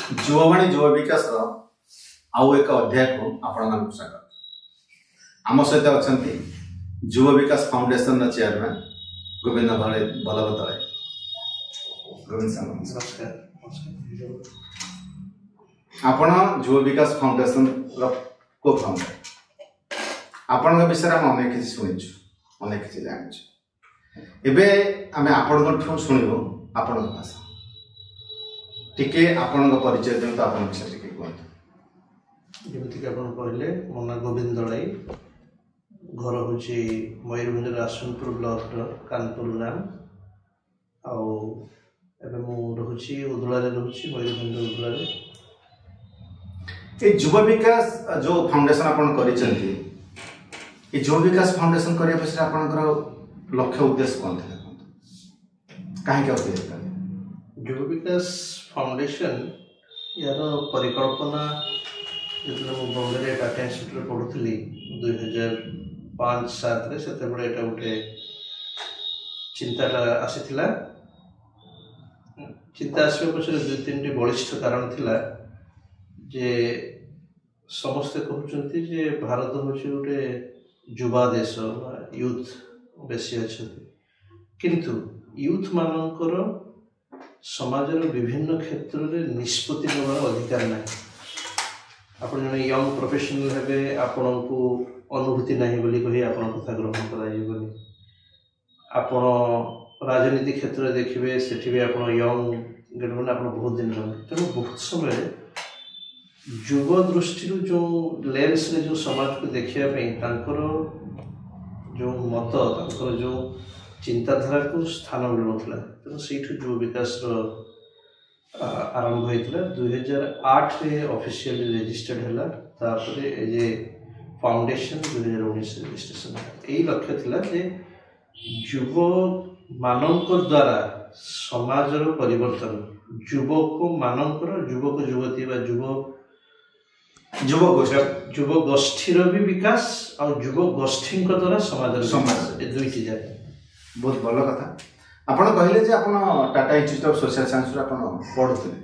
युववाणी युव विकास आउ एक अध्याय को आपण स्वागत। आम सहित अच्छा युव विकास फाउंडेशन चेयरमैन गोविंद बल्लभ दले। गोविंद सर नमस्कार। आपण युव विकास फाउंडेशन को फाउंडर आपण विषय में अनेक किसी शुणु अनेक किसी जानी एबे आमे आपण शुणु आपण भाषा टिके आपण परिचय दिंतु आपण विषय टिके कहतु। जमीक आप कहले मो ना गोविंद दलाई घर हूँ मयूरभंज राजपुर ब्लॉक कानपुर गाँव आउे उदुला रोचे मयूरभंज उदुला। ये युव विकास जो फाउंडेशन आपण करिसेंती ये युव विकास फाउंडेशन करिया पछरे आपनकर लक्ष्य उद्देश्य कोन थे काहे के उद्देश्य युव विकास फाउंडेशन यार परिकल्पना जो बंगे टाटा इंस्टीट्यूट पढ़ुली 2005-07 से गोटे चिंताटा आसीथिला। चिंता आसवा पछरे 2-3 बलिष्ठ कारण थिला जे समस्ते कहते जे भारत हूँ गोटे युवा देश यूथ बेसी अच्छा किंतु यूथ मानकर समाजर विभिन्न क्षेत्र में निष्पत्ति नेबार अधिकार ना। आप जड़े यंग प्रोफेशनल हेबे आपण को अनुभूति नहीं बोली कही आपण कथा ग्रहण कराइबनी। आपण राजनीति क्षेत्र देखिए सेठी भी आप यंग गेटमैन आप बहुत दिन रहे तेणु बहुत समय युव दृष्टि जो लेंस रे जो समाज को देखापी जो मत जो चिंताधारा को स्थान मिलूला तेणु से युव विकास आरंभ होता 2008 ऑफिशियल रजिस्टर्ड है तापर एज फाउंडेशन 2019 रजिस्ट्रेशन यही लक्ष्य थिला जे युव मानक द्वारा समाजर परिवर्तन युवक मानकर युवक युवती युव गोष्ठीर भी विकास और युव गोष्ठी द्वारा समाज ए दुईटी जाए बहुत भल कथा। आपण कहले जे आपण Tata institute of social science आपण पढुथिले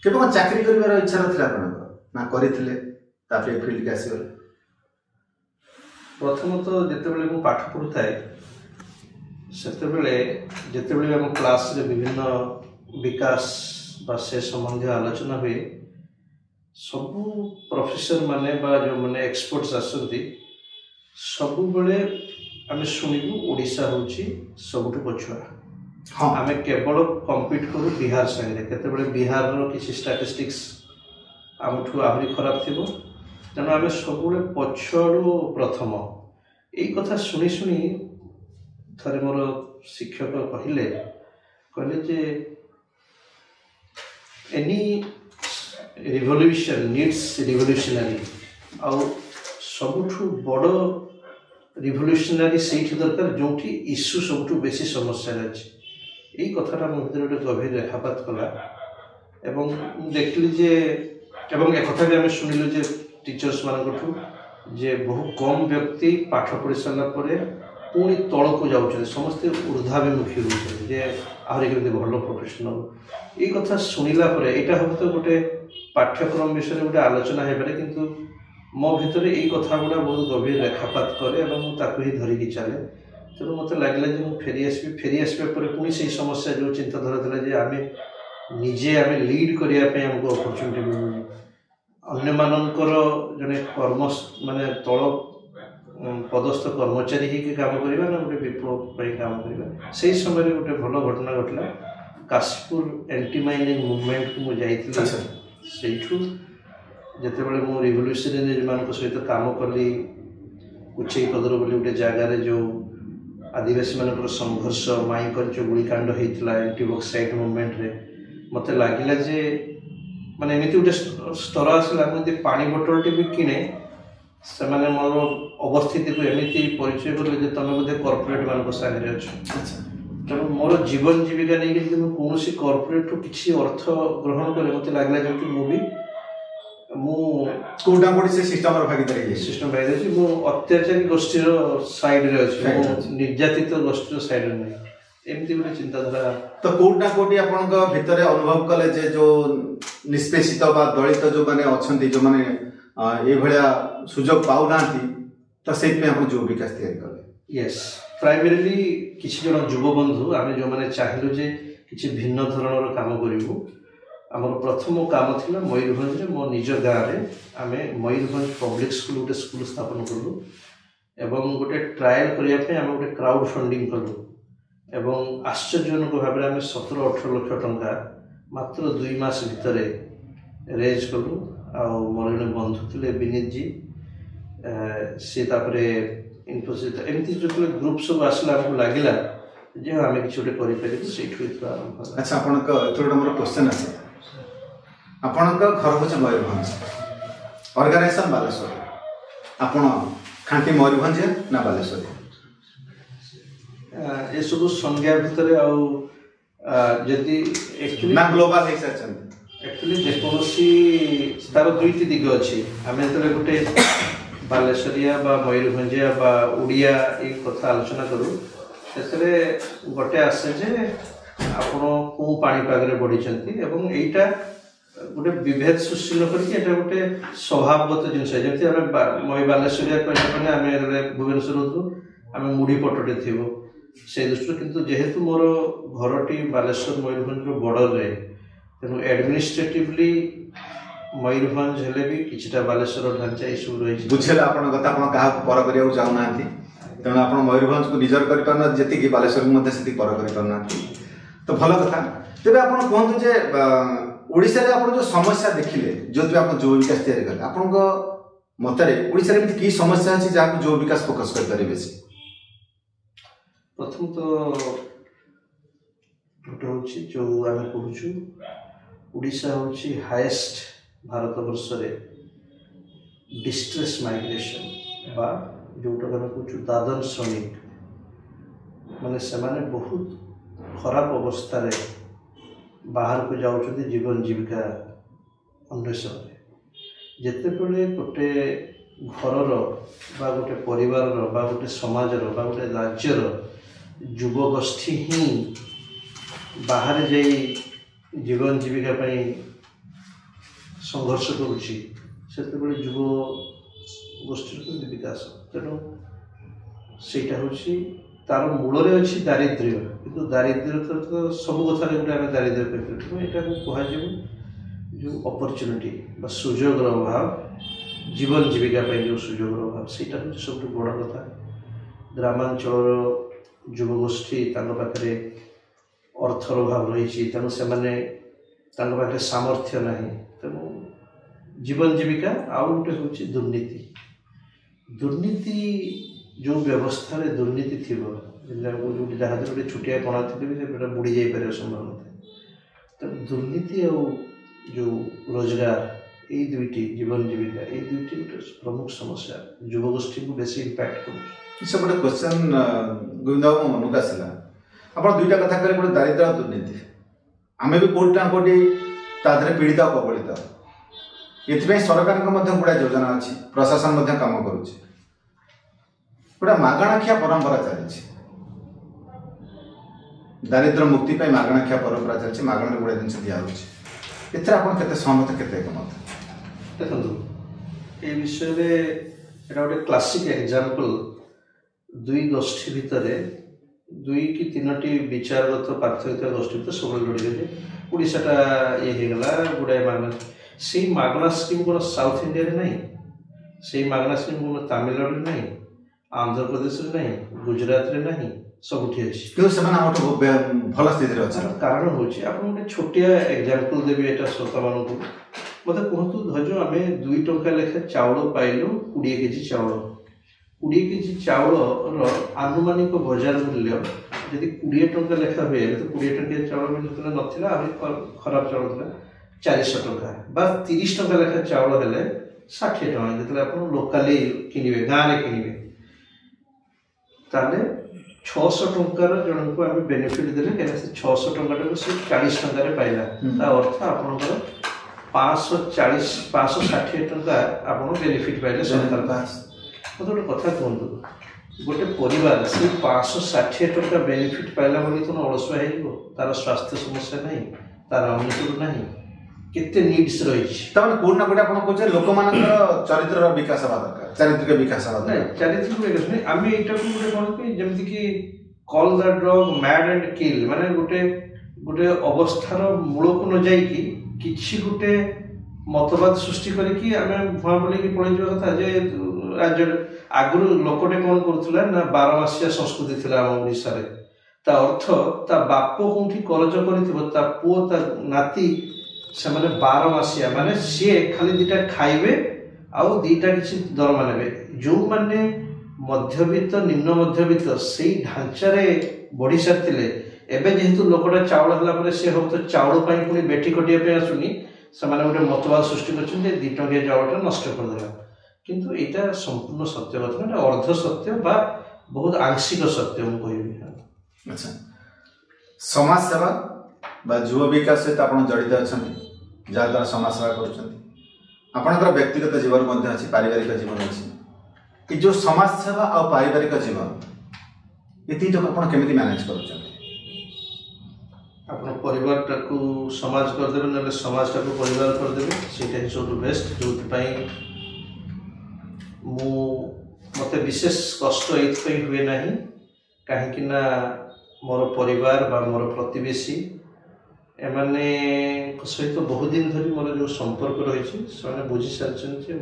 केबे कोन चाकरी करबार इच्छा नथिला आपण ना करिथिले तापर फील्ड के आसीले। प्रथम तो जेतेबेले मु पाठ पढुथाय सेतेबेले जेतेबेले हम क्लास रे विभिन्न विकास बा से संबंधी आलोचना हुए सबु प्रोफेसर माने बा जो माने एक्सपर्ट्स आसंती सबु बेले आमे शुणिबु ओडिशा होची सबुठु पछुआ। हाँ आमे केवल कम्पीट करू बिहार संगे केतेबेले बिहार रो किसी स्टैटिस्टिक्स आमठु आहुरी खराब थिबो तेणु आमे सबुले पछुआडु प्रथम एई कथा शुणी शुणी थरे मोर शिक्षक कहले जे एनी रिवोल्यूशन नीड्स रिवोल्यूशनरी आउ सबुठु बड़ रिवोल्यूशनरी से दरकार जो इश्यू सब बेसी समस्या अच्छी यही कथाटा मो भर गोटे गभीर रेखापात कला देखिली जे एवं एक कथा भी आम शुणिलु जे टीचर्स मानू जे बहु कम व्यक्ति पाठ पढ़ी सारा पुणी तल को जाऊँ समस्ते ऊर्ध्वाभिमुखी होते जे आहरी केमती भल प्रोफेशनल ये कथा शुणिला यहाँ हम तो गोटे पाठ्यक्रम विषय गोटे आलोचना हो पारे किंतु मो भितर यही कथा गुड़ा बहुत गभीर रेखापात करे ही धरिकी चले तेणु मत लगे मुझे फेरी आसवा पुणी से समस्या जो चिंताधारा थी आम निजे आम लीड करने आमको अपरच्युनिटी मिलूनी अन्य मानकर जड़े कर्म माने तल पदस्थ कर्मचारी ही काम करवा ना गोटे विप्लव काम करवा से समय गोटे भल घटना घटला काशीपुर एंटी माइनिंग मुवमेंट को मुझे से जितेबाला मु रिवोल्यूशनरी मान सहित काम कली उच्चई पदर बोली गोटे जगार जो आदिवासी मान संघर्ष माईकर जो गुड़ीकांड होता एंटी बक्साइड मुवमेंट रे मत लगिला जे माने एमती गोटे स्तर आसला पानी बोतल टे भी किणे से माने मोर अवस्थिति को एमती परिचय कले तुम बोधे कॉर्पोरेट मान सागर अच्छ तेणु मोर जीवन जीविका नहीं कौन कॉर्पोरेट किसी अर्थ ग्रहण करे मत लगला जमी मुझे सिस्टम भागीदारी मु अत्याचारी गोष्ठी साइड रे अच्छी निर्यातित गोष्ठी साइड नहीं एमती गोटे चिंताधारा तो कोटा कोटी आपण भितर अनुभव कले जे जो निष्पेषित बा दलित जो माने अछंती जो माने ए भलिया सुजोग पाउ नांती तो सेट पे आपण जो विकास तैयार कले यस प्राइमरीली किछि जन युव बंधु आमे जो माने चाहिलु जे किछि भिन्न धरणर काम करिवु हमर प्रथम काम थिला मयूरभंज रे मो निज गाँव रे आमे मयूरभंज पब्लिक स्कूल गोटे स्कूल स्थापन कलु एवं गोटे ट्रायल करिया पे आमे गोटे क्राउड फंडिंग कलु एवं आश्चर्यजनक भाव में 17-18 लाख टंका मात्र 2 मास भितर रेज कलु आ मोर जन बंधु थे विनीत जी सी इनफोसिस एमती जो ग्रुप सब आसला हमको लगिला जे आम कि गोटे करें। अच्छा आपण मोर क्वेश्चन आस आपण घर हूँ मयूरभंज ऑर्गेनाइजेशन बालेश्वर आपण खांटी मयूरभंज ना बालेश्वर ये सब संज्ञा भितर आदि एक्चुअली ना ग्लोबल एक्चुअली जेकोसी तार दुईटी दिग अच्छी आम जो गोटे बालेश्वरिया बा मयूरभंजिया बा उड़िया ये कथा आलोचना करूँ से गोटे आसे जे आपण कौ पाणीपाग बढ़ी एवं यहीटा गोटे विभेद सृष्टि न करके गोटे स्वभावगत जिनस जमी आम बालेश्वरिया कहने आम भुवनेश्वर आम मुढ़ी पटटे थी से दृष्टि किंतु जेहेतु मोर घरटी बालेश्वर मयूरभंज बॉर्डर रे तेणु एडमिनिस्ट्रेटिवली मयूरभंज हेले भी किछटा बालेश्वर ढांचा ये सब रही बुझेला आपण कथा आपण कहा पर करिया चाहू नांती तेणु आपण मयूरभंज को निजर करि परना जति कि बालेश्वर मध्ये सेति पर करि परना तो भलो कथा तेबे आपण कहंतु जे ओडिसा रे आपण जो समस्या देखिले जो भी आपण जो विकास तैयार करले आपण को मतरे ओडिसा रे की समस्या अछि जा जो विकास फोकस कर परिबे से प्रथम तो गोटे हूँ जो आम कहूँ ओडिशा हूँ हाएस्ट भारत वर्ष रे डिस्ट्रेस माइग्रेशन बा जोटा आम कहूँ दादन श्रमिक माने से माने बहुत खराब अवस्था रे बाहर को जाऊँ जीवन जीविका अन्वेषण जिते बड़े गोटे घर बा गोटे परिवार बा गोटे समाज बा गोटे राज्यर युवगोष्ठी ही बाहर जाई जीवन जीविका पाई संघर्ष करुच्ची से युव गोष्ठी विकास तेणु सेटा हूँ तार मूल अच्छी दारिद्र्य किंतु दारिद्र्य तो सब कथा गोटे आम दारिद्र्य कह कह जो अपरच्युनिटी सुजोगर अभाव जीवन जीविका जो सुजोगर अभाव से सब बड़ कथा ग्रामांचल युवगोष्ठी पाखे अर्थर अभाव रही तेणु से पाखे सामर्थ्य ना तेणु जीवन जीविका आउ गोटे हूँ दुर्नीति दुर्नीति जो व्यवस्था रे दुर्नीति थी जो जहाज गोटे छुटिया कणा थी भी बुड़ी जापर संभावना था तो दुर्नीति और जो रोजगार ये दुईटी जीवन जीविका ये दुईटी गोटे प्रमुख समस्या युवगोष्ठी को बेसी इम्पैक्ट कर गोटे क्वेश्चन गोविंद बाबू मो मनक आसला आप दुईटा कथा कहे गोटे दारिद्र्य और दुर्नीति आम भी कौटी ना कौटी तादे पीड़ित और कबलित ये सरकार गुड़ा योजना अच्छी प्रशासन काम करुच्ची गोटे मागणा खिया परंपरा चली दारिद्र्य मुक्ति मागणा खिया परंपरा चलती मागणा गुड़ा जिन दिखाई एथर आप सहमत केते एकमत देखो ये विषय में गोटे क्लासिक एग्जांपल दुई गोष्ठी भितर दुई कि तीनोटी विचारगत पार्थक्य गोष्ठी भितर सब लड़े ओडिशाटा ये गुड़ाए मागणा से मागणा स्कीम कौन साउथ इंडिया रे नहीं से मागणा स्कीम कौन तमिलनाडु रे नहीं आंध्र प्रदेश रे नहीं गुजरात रे नहीं सबुठी अच्छी क्यों से भल स्थिति अच्छे कारण हूँ आप गोटे छोटिया एग्जांपल देवी यहाँ श्रोता मान को मत कहतु धर आम 2 टंका लेखा चाउल पाइलु 20 केजी चाउल 20 केजी चाउल आनुमानिक बजार मूल्य यदि 20 टंका लेखा हुए तो 20 टंकिया चाउल जो नाला आहरी खराब चाउल था 400 टंका बा 30 टंका लेखा चाउल हेले 60 टंका जो आप लोकाली किनिबे गाँव में किनिबे ताले 600 टंकार जन को आम बेनिफिट देले कहीं 600 टंका से 40 टंका पाइला अर्थ आपंकर 560 टंका आप बेनिफिट पाइले सरकार मत गोटे कथा कहतु गोटे परिवार से 560 टका बेनिफिट पाइला बोली तो अलसुआ हो तार स्वास्थ्य समस्या नहीं तार अनुकूल नहीं केते नीड्स रही तमाने कोन ना कोटे आपण कहै लोक मानकर चरित्र विकास हवा दरकार चारित्रिक विकास हवा दरकार चारित्रिक विकास नहीं आमे एटा को गोटे कोन कि जेमति कि call the drug mad and kill माने गोटे गोटे अवस्थार मूल को न जाई कि किछि गोटे मतवाद सृष्टि करिकि आमे भुआ बोली कि पळै जो कथा जे राज्य आगुरु लोकटे कोन करथुला ना 12 मासिया संस्कृति थिला हम ओडिसा रे ता अर्थ ता बाप कोठी करज करिथिबो ता पुओ ता नाती से माने 12 मासिया माने से खाली दिटा खाइबे आउ दिटा किछि दरमा नेबे जो माने मध्यवित्त निम्न मध्यवित्त सेई ढांचा रे बढी सारथिले एबे जेहेतु लोकटा चावल हला परे से हो तो चावल पई पुनी बेठी कटिया पे आसुनी से माने गोटे मतवाद सृष्टि करछन जे 2 टंकिया चावलटा नष्ट कर देला किंतु एटा संपूर्ण सत्य कथा ना अर्ध सत्य बा बहुत आंशिक सत्य हम कहबी। अच्छा समाज सेवा बा युवा विकास सहित आपण जड़ित अछंती जा द्वारा समाज सेवा करूछंती आपनकर व्यक्तिगत जीवन मध्ये अछि पारिवारिक जीवन अछि कि जो समाज सेवा और पारिवारिक जीवन ये तीन टक आपण केमिति मैनेज करूछंती आपण परिवार टाकू समाज कर देबे नले समाज टाकू परिवार कर देबे सेटा इज सो बेस्ट जोति पई मु मते विशेष कष्ट एथपई हुए नाही काहे कि ना मोर परिवार बा मोर प्रतिवेशी एमाने सहित बहुत दिन धरी मोर जो संपर्क रही से बुझी सारी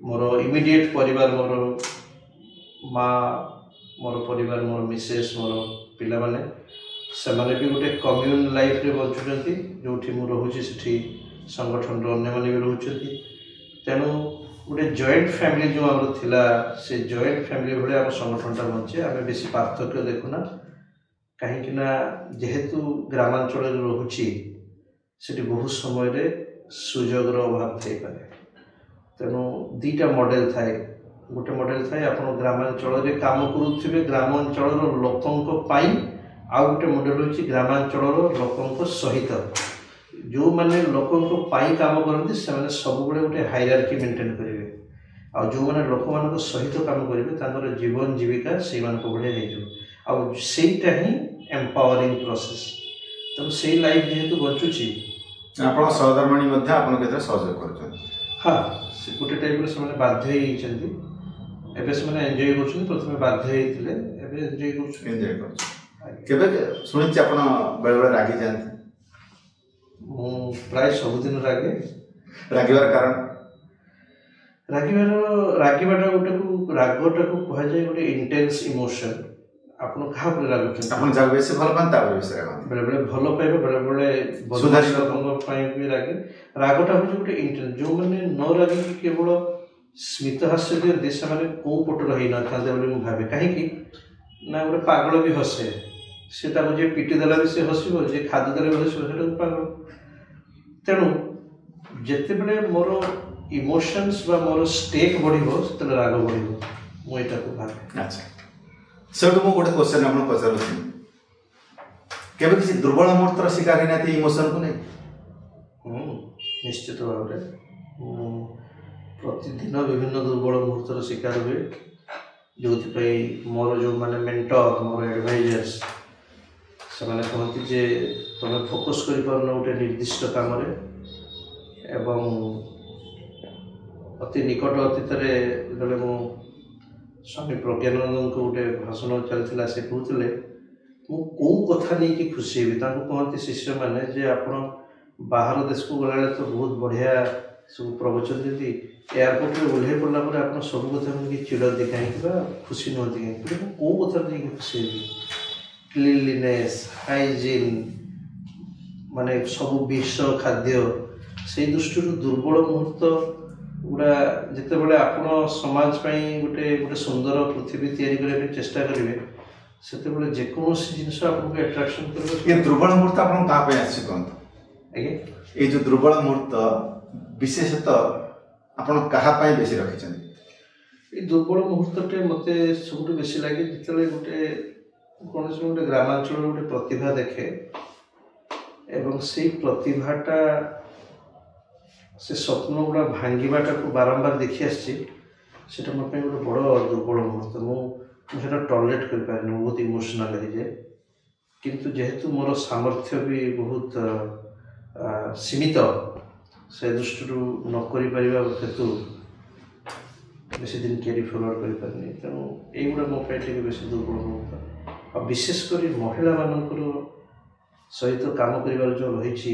मोर इमिडिएट परिवार मोर माँ मोर परिवार मोर मिसेस मोर पिला माने से माने भी गोटे कम्यून लाइफ रे बचुचंती जोठी मु रहूची सेठी संगठन रो अन्य माने भी रहउचंती तेनु गोटे जॉइंट फैमिली जो आम थिला से जॉइंट फैमिली भले आम संगठनटा बचे आम बेसी पार्थक्य देखुना कहीं ना जेहेतु ग्रामांचल रोचे से बहुत समय सुजोगर अभाव थे पारे तेणु दीटा मॉडल थाए गोटे मॉडल थाए आप ग्रामांचल काम करुवे ग्रामांचल लोकों आउ गोटे मॉडल होची ग्रामांचल लोकों सहित जो माने लोकों काम करते से सब गोटे हायरार्की मेंटेन करेंगे आ जो माने लोक मान सहित काम करेंगे जीवन जीविका से बढ़िया होटा ही एम्पावरिंग प्रोसेस तेणु से लाइफ जेहेतु बचुची आपण सहधर्मिणी मध्ये आपण केते सहयोग करछन हां से गोटे टाइप से माने बाध्य होइछन्ती एबे से माने एन्जॉय करछन प्रथमे बाध्य होइतिले एबे एन्जॉय करछन केबे सुनिछि आपण बेले बेले रागी जानते मु प्राय सब दिन रागे रागिवार कारण रागिबाटा गोटे को रागटा को कह जाय गोटे इंटेंस इमोशन आपण कहा पर रागुछन आपण जा बेसी भल पान ता विषय बेले बेले भल पाइबे बेले बेले सुधारी लोकन पाइ भी रागे रागटा हो गोटे इंटेंस जो माने न रागी कि केवल स्मित हास्य दे देश माने को पट रही न थाते बोली मु भाबे काहे कि ना गोटे पागल भी हसे से ताको जे पिटी देला भी से हसिबो जे खाद देला भी हसिबो सेटा पागल तेणु जेते बेले मोर इमोशंस बा मोर स्टेक बढ़िबो सेते राग बढ़िबो मु एटा को भाबे। अच्छा सेटु मु गोटे क्वेश्चन आपण पचारुछि केबे किसी दुर्बल मुहूर्तर शिकार हिनाती इमोशन को नहीं निश्चित भाव रे प्रतिदिन विभिन्न दुर्बल मुहूर्तर शिकार हुए जो मोर जो माने मेंटर मोर एडवाइजर्स से माने कहती जे तुम फोकस कर पारन गोटे निर्दिष्ट काम रे एवं अति निकट अतीत रे मो स्वामी प्रज्ञानंद को गोटे भाषण चलता से कहते मु कौ कथा नहीं कि खुशी हेबी कहते शिष्य मैंने जे आपण बाहर देश को गला तो बहुत बढ़िया सब प्रवचन देती एयरपोर्ट में ओह्ल पड़ा पर आप सब कथा कि चिड़ती कहीं खुशी नुहति कहीं कौ कथा नहीं खुशी हेबी क्लीनलीनेस हाइजीन माने सब विश्व खाद्य से दृष्टि दुर्बल मुहूर्त गुड़ा जिते बड़े आपण समाज गोटे गोटे सुंदर पृथ्वी तैयारी करने चेष्टा करेंगे सेते बड़े जेकोसी जिनस आपको अट्रैक्शन कर ये दुर्बल मुहूर्त आपण का पे आसी कोन आगे ये जो दुर्बल मुहूर्त विशेषतः आपण कहा पाई बेसी रखिछन ये दुर्बल मुहूर्तटे मते सबुठ बेसी लागे जितले गोटे कौन से गोटे ग्रामांचल गोटे प्रतिभा देखे एवं से प्रतिभाटा से स्वप्न गुड़ा भांगीबाटा को बारंबार देखी आसी সেটা ମୋ ପାଇଁ ଗୋଟେ ବଡ଼ ଦୁର୍ବଳ ମୁହୂର୍ତ୍ତ। ମୁଁ ସେଟା ଟଲରେଟ୍ କରିପାରେନି, ମୁଁ ବହୁତ ଇମୋସନାଲ୍ ହେଇଯାଏ। କିନ୍ତୁ ଯେହେତୁ ମୋର ସାମର୍ଥ୍ୟ ବି ବହୁତ ସୀମିତ, ସେ ଦୃଷ୍ଟିରୁ ନ କରିପାରିବା ହେତୁ ବେଶୀ ଦିନ କ୍ୟାରି ଫରୱାର୍ଡ଼ କରିପାରିନି। ତେଣୁ ଏଇଗୁଡ଼ା ମୋ ପାଇଁ ଟିକେ ବେଶୀ ଦୁର୍ବଳ ମୁହୂର୍ତ୍ତ। ଆଉ ବିଶେଷ କରି ମହିଳାମାନଙ୍କର ସହିତ କାମ କରିବାର ଯେଉଁ ରହିଛି,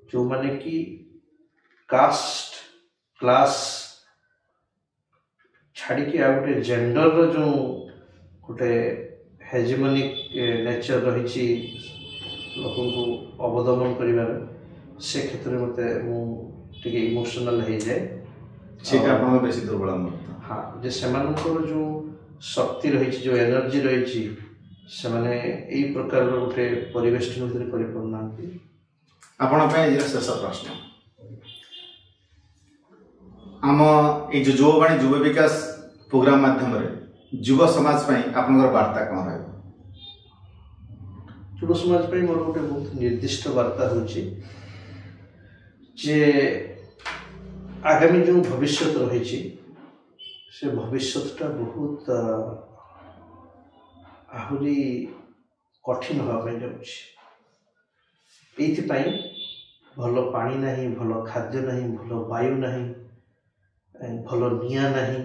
ଯେଉଁମାନେ କି କାଷ୍ଟ କ୍ଲାସ୍ ଛାଡ଼ିକି ଆଉ ଗୋଟେ ଜେଣ୍ଡରର ଯେଉଁ ଗୋଟେ ହେଜିମୋନିକ୍ ନେଚର୍ ରହିଛି ଲୋକଙ୍କୁ ଅବଦମନ କରିବାର, ସେ କ୍ଷେତ୍ରରେ ମୁଁ ଟିକେ ଇମୋସନାଲ୍ ହେଇଯାଏ। ସେଇଟା ଆପଣଙ୍କ ବେଶୀ ଦୁର୍ବଳ ମୁହୂର୍ତ୍ତ। ହଁ, ଯେ ସେମାନଙ୍କର ଯେଉଁ ଶକ୍ତି ରହିଛି, ଯେଉଁ ଏନର୍ଜି ରହିଛି, ସେମାନେ ଏଇ ପ୍ରକାରର ଗୋଟେ ପରିବେଷ୍ଟନ ଭିତରେ କରିପାରୁନାହାନ୍ତି। ଆପଣ ପାଇଁ ଆଜିର ଶେଷ ପ୍ରଶ୍ନ, ଆମ ଏଇ ଯେଉଁ ଯୁବବାଣୀ ଯୁବ ବିକାଶ ପ୍ରୋଗ୍ରାମ ମାଧ୍ୟମରେ ଯୁବ ସମାଜ ପାଇଁ ଆପଣଙ୍କର ବାର୍ତ୍ତା କ'ଣ ରହିବ? ଯୁବ ସମାଜ ପାଇଁ ମୋର ଗୋଟେ ବହୁତ ନିର୍ଦ୍ଦିଷ୍ଟ ବାର୍ତ୍ତା ହେଉଛି ଯେ ଆଗାମୀ ଯେଉଁ ଭବିଷ୍ୟତ ରହିଛି, ସେ ଭବିଷ୍ୟତଟା ବହୁତ ଆହୁରି କଠିନ ହେବା ପାଇଁ ଯାଉଛି। ଏଇଥିପାଇଁ ଭଲ ପାଣି ନାହିଁ, ଭଲ ଖାଦ୍ୟ ନାହିଁ, ଭଲ ବାୟୁ ନାହିଁ, ଭଲ ନିଆଁ ନାହିଁ,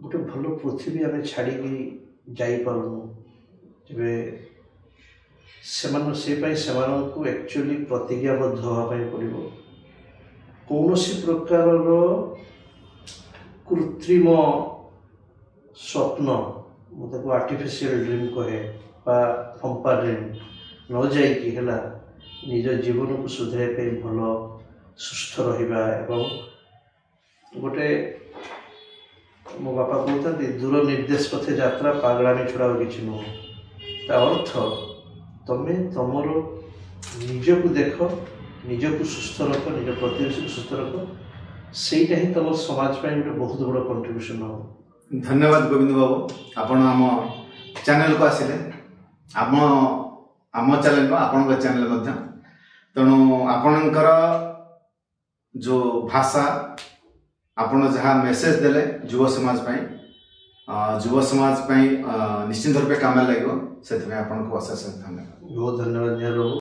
ଗୋଟେ ଭଲ ପୃଥିବୀ ଆମେ ଛାଡ଼ିକି ଯାଇପାରୁନୁ। ତେବେ ସେମାନଙ୍କୁ ଆକ୍ଚୁଆଲି ପ୍ରତିଜ୍ଞାବଦ୍ଧ ହେବା ପାଇଁ ପଡ଼ିବ। କୌଣସି ପ୍ରକାରର କୃତ୍ରିମ ସ୍ୱପ୍ନ, ମୁଁ ତାକୁ ଆର୍ଟିଫିସିଆଲ ଡ୍ରିମ୍ କହେ ବା ଫମ୍ପା ଡ୍ରିମ୍, ନ ଯାଇକି ହେଲା ନିଜ ଜୀବନକୁ ସୁଧାରିବା ପାଇଁ ଭଲ ସୁସ୍ଥ ରହିବା। ଏବଂ ଗୋଟେ ମୋ ବାପା କହୁଥାନ୍ତି, ଦୂର ନିର୍ଦ୍ଦେଶ ପଥେ ଯାତ୍ରା ପାଗଳାମି ଛଡ଼ା ଆଉ କିଛି ନୁହଁ। ତା ଅର୍ଥ ତମେ ତମର ନିଜକୁ ଦେଖ, ନିଜକୁ ସୁସ୍ଥ ରଖ, ନିଜ ପରିବେଶକୁ ସୁସ୍ଥ ରଖ, ସେଇଟା ହିଁ ତମ ସମାଜ ପାଇଁ ଗୋଟେ ବହୁତ ବଡ଼ କଣ୍ଟ୍ରିବ୍ୟୁସନ୍ ହେବ। ଧନ୍ୟବାଦ ଗୋବିନ୍ଦ ବାବୁ, ଆପଣ ଆମ ଚ୍ୟାନେଲକୁ ଆସିଲେ। ଆମ ଚ୍ୟାନେଲ ଆପଣଙ୍କ ଚ୍ୟାନେଲ ମଧ୍ୟ। ତେଣୁ ଆପଣଙ୍କର ଯେଉଁ ଭାଷା, ଆପଣ ଯାହା ମେସେଜ ଦେଲେ ଯୁବ ସମାଜ ପାଇଁ ନିଶ୍ଚିନ୍ତ ରୂପେ କାମରେ ଲାଗିବ। ସେଥିପାଇଁ ଆପଣଙ୍କୁ ଅଶେଷ ଧନ୍ୟବାଦ। ବହୁତ ଧନ୍ୟବାଦ।